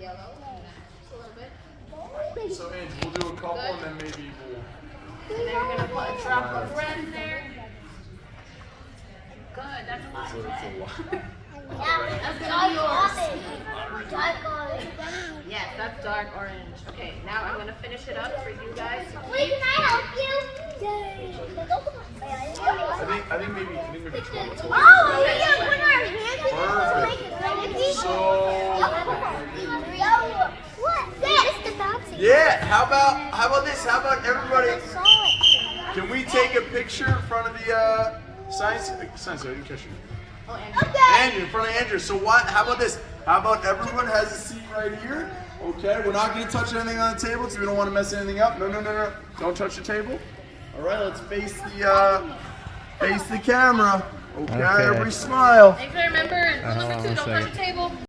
yellow. Just a little bit. So, Ange, we'll do a couple and then maybe we'll. And then you're gonna put a drop of red in there. Good, that's a lot. So it's a lot. That's gonna be yours. Yes, that's dark orange. Okay, now I'm gonna finish it up for you guys. Wait, can I help you? I think maybe 12. Oh, we can put our hands in Perfect. So. What? Dad, it's the bouncing. Yeah. How about this? How about everybody? Can we take a picture in front of the science? Science. I didn't catch you. Oh, and Andrew, in front of Andrew. So what? How about this? How about everyone has a seat right here? Okay. We're not going to touch anything on the table because we don't want to mess anything up. No. Don't touch the table. All right. Let's face the camera. Okay. Everybody smile. make sure remember, rule number 2, don't touch the table.